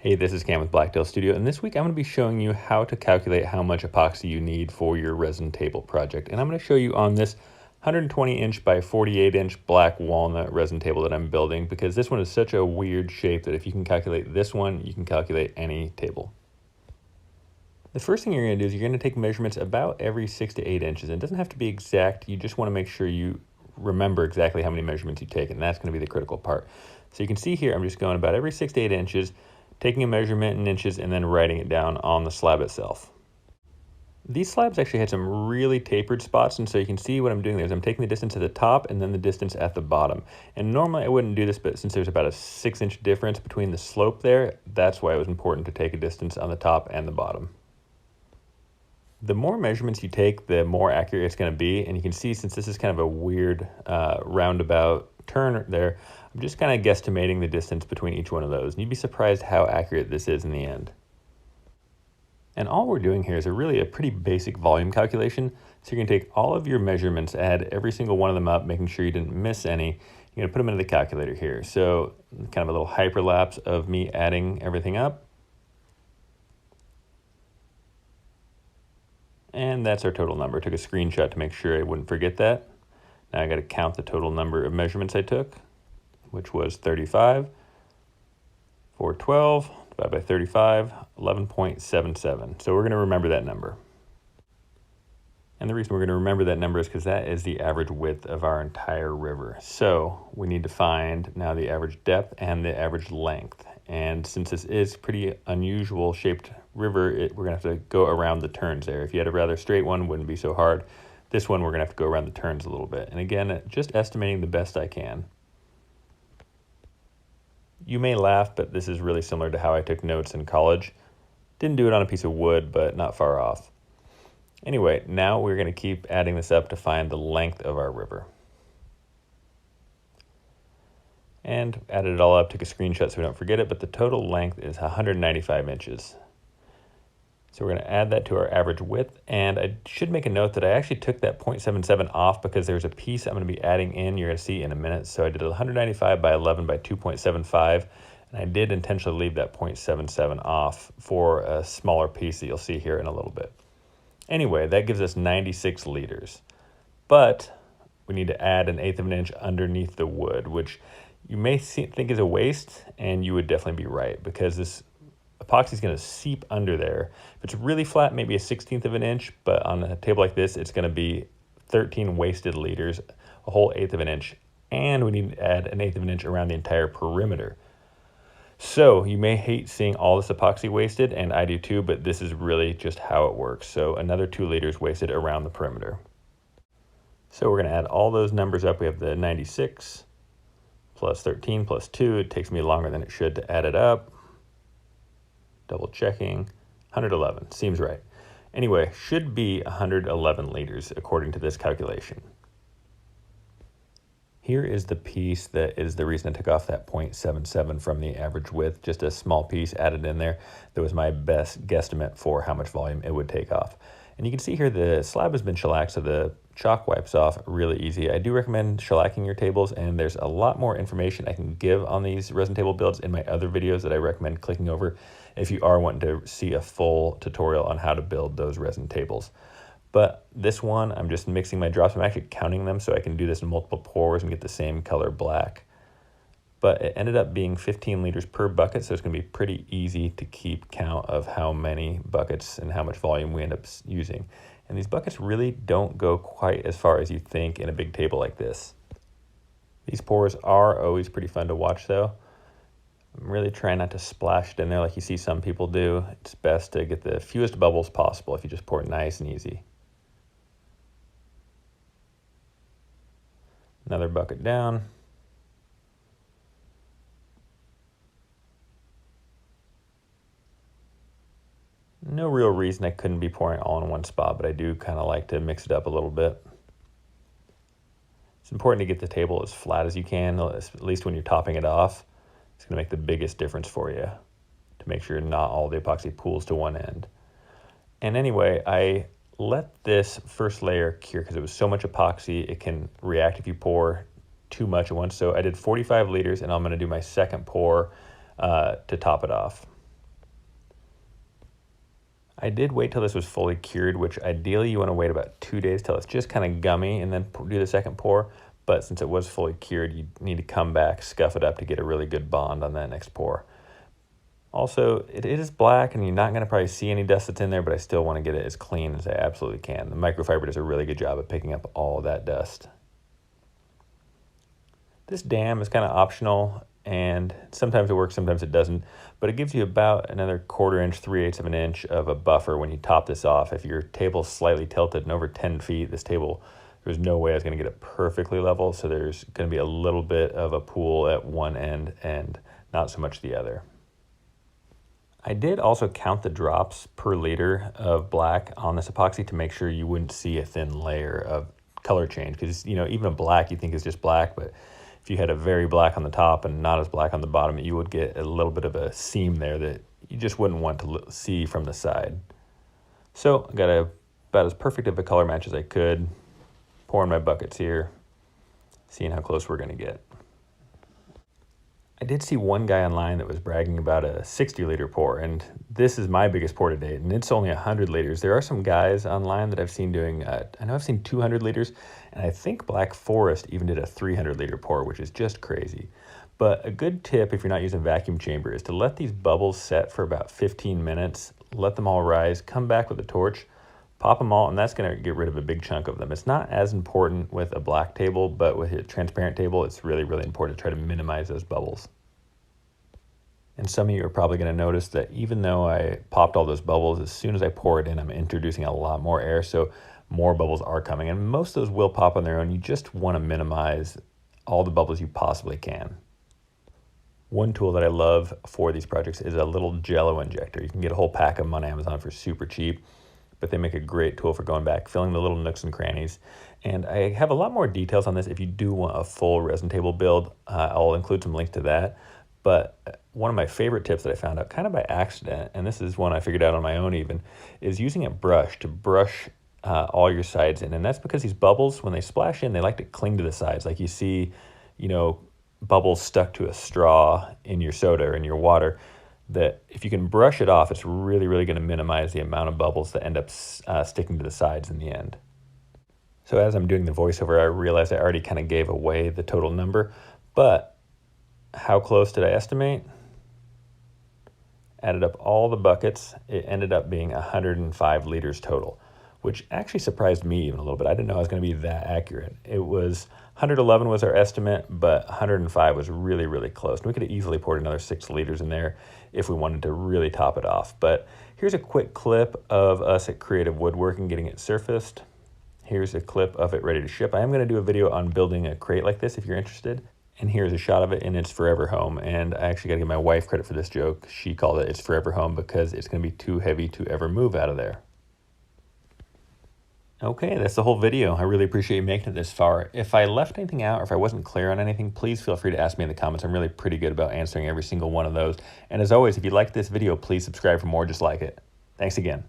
Hey, this is Cam with Blacktail Studio, and this week I'm going to be showing you how to calculate how much epoxy you need for your resin table project. And I'm going to show you on this 120 inch by 48 inch black walnut resin table that I'm building, because this one is such a weird shape that if you can calculate this one, you can calculate any table. The first thing you're going to do is you're going to take measurements about every 6 to 8 inches. It doesn't have to be exact. You just want to make sure you remember exactly how many measurements you take, and that's going to be the critical part. So you can see here I'm just going about every 6 to 8 inches, taking a measurement in inches and then writing it down on the slab itself. These slabs actually had some really tapered spots, and so you can see what I'm doing there is I'm taking the distance at the top and then the distance at the bottom. And normally I wouldn't do this, but since there's about a 6-inch difference between the slope there, that's why it was important to take a distance on the top and the bottom. The more measurements you take, the more accurate it's going to be, and you can see since this is kind of a weird roundabout turn there, I'm just kind of guesstimating the distance between each one of those, and you'd be surprised how accurate this is in the end. And all we're doing here is a pretty basic volume calculation. So you're going to take all of your measurements, add every single one of them up, making sure you didn't miss any. You're going to put them into the calculator here. So kind of a little hyperlapse of me adding everything up. And that's our total number. I took a screenshot to make sure I wouldn't forget that. Now I got to count the total number of measurements I took, which was 35, 412, divided by 35, 11.77. So we're going to remember that number. And the reason we're going to remember that number is because that is the average width of our entire river. So we need to find now the average depth and the average length. And since this is pretty unusual shaped river, we're going to have to go around the turns there. If you had a rather straight one, it wouldn't be so hard. This one, we're going to have to go around the turns a little bit. And again, just estimating the best I can. You may laugh, but this is really similar to how I took notes in college. Didn't do it on a piece of wood, but not far off. Anyway, now we're going to keep adding this up to find the length of our river. And added it all up, took a screenshot so we don't forget it, but the total length is 195 inches. So we're going to add that to our average width, and I should make a note that I actually took that 0.77 off because there's a piece I'm going to be adding in, you're going to see in a minute. So I did 195 by 11 by 2.75, and I did intentionally leave that 0.77 off for a smaller piece that you'll see here in a little bit. Anyway, that gives us 96 liters, but we need to add 1/8 of an inch underneath the wood, which you may think is a waste, and you would definitely be right because this epoxy is going to seep under there. If it's really flat, maybe a 1/16 of an inch, but on a table like this, it's going to be 13 wasted liters, a whole 1/8 of an inch, and we need to add 1/8 of an inch around the entire perimeter. So you may hate seeing all this epoxy wasted, and I do too, but this is really just how it works. So another 2 liters wasted around the perimeter. So we're going to add all those numbers up. We have the 96 plus 13 plus 2. It takes me longer than it should to add it up. Double checking. 111 seems right. Anyway, should be 111 liters according to this calculation. Here is the piece that is the reason I took off that 0.77 from the average width, just a small piece added in there. That was my best guesstimate for how much volume it would take off. And you can see here the slab has been shellacked, so the chalk wipes off really easy. I do recommend shellacking your tables, and there's a lot more information I can give on these resin table builds in my other videos that I recommend clicking over if you are wanting to see a full tutorial on how to build those resin tables. But this one, I'm just mixing my drops. I'm actually counting them so I can do this in multiple pours and get the same color black. But it ended up being 15 liters per bucket, so it's going to be pretty easy to keep count of how many buckets and how much volume we end up using. And these buckets really don't go quite as far as you think in a big table like this. These pours are always pretty fun to watch though. I'm really trying not to splash it in there like you see some people do. It's best to get the fewest bubbles possible if you just pour it nice and easy. Another bucket down. No real reason I couldn't be pouring all in one spot, but I do kind of like to mix it up a little bit. It's important to get the table as flat as you can, at least when you're topping it off. It's going to make the biggest difference for you to make sure not all the epoxy pools to one end. And anyway, I let this first layer cure because it was so much epoxy, it can react if you pour too much at once. So I did 45 liters, and I'm going to do my second pour to top it off. I did wait till this was fully cured, which ideally you want to wait about 2 days till it's just kind of gummy and then do the second pour. But since it was fully cured, you need to come back, scuff it up to get a really good bond on that next pour. Also, it is black and you're not going to probably see any dust that's in there, but I still want to get it as clean as I absolutely can. The microfiber does a really good job of picking up all that dust. This dam is kind of optional, and sometimes it works, sometimes it doesn't, but it gives you about another 1/4 inch, 3/8 of an inch of a buffer when you top this off. If your table's slightly tilted and over 10 feet, this table, there's no way I was going to get it perfectly level, so there's going to be a little bit of a pool at one end and not so much the other. I did also count the drops per liter of black on this epoxy to make sure you wouldn't see a thin layer of color change, because even a black you think is just black, but if you had a very black on the top and not as black on the bottom, you would get a little bit of a seam there that you just wouldn't want to see from the side. So I got about as perfect of a color match as I could. Pouring my buckets here, seeing how close we're going to get. I did see one guy online that was bragging about a 60-liter pour, and this is my biggest pour to date, and it's only 100 liters. There are some guys online that I've seen doing, I know I've seen 200 liters, and I think Black Forest even did a 300-liter pour, which is just crazy. But a good tip if you're not using a vacuum chamber is to let these bubbles set for about 15 minutes, let them all rise, come back with a torch, pop them all, and that's going to get rid of a big chunk of them. It's not as important with a black table, but with a transparent table, it's really, really important to try to minimize those bubbles. And some of you are probably going to notice that even though I popped all those bubbles, as soon as I pour it in, I'm introducing a lot more air, so more bubbles are coming. And most of those will pop on their own. You just want to minimize all the bubbles you possibly can. One tool that I love for these projects is a little Jello injector. You can get a whole pack of them on Amazon for super cheap, but they make a great tool for going back, filling the little nooks and crannies. And I have a lot more details on this if you do want a full resin table build. I'll include some links to that. But one of my favorite tips that I found out kind of by accident, and this is one I figured out on my own even, is using a brush to brush all your sides in. And that's because these bubbles, when they splash in, they like to cling to the sides. Like you see, bubbles stuck to a straw in your soda or in your water, that if you can brush it off, it's really, really going to minimize the amount of bubbles that end up sticking to the sides in the end. So as I'm doing the voiceover, I realized I already kind of gave away the total number, but how close did I estimate? Added up all the buckets, it ended up being 105 liters total, which actually surprised me even a little bit. I didn't know I was going to be that accurate. It was 111 was our estimate, but 105 was really, really close. And we could have easily poured another 6 liters in there if we wanted to really top it off. But here's a quick clip of us at Creative Woodworking getting it surfaced. Here's a clip of it ready to ship. I am going to do a video on building a crate like this if you're interested. And here's a shot of it in its forever home. And I actually got to give my wife credit for this joke. She called it its forever home because it's going to be too heavy to ever move out of there. Okay, that's the whole video. I really appreciate you making it this far. If I left anything out or if I wasn't clear on anything, please feel free to ask me in the comments. I'm really pretty good about answering every single one of those. And as always, if you like this video, please subscribe for more just like it. Thanks again.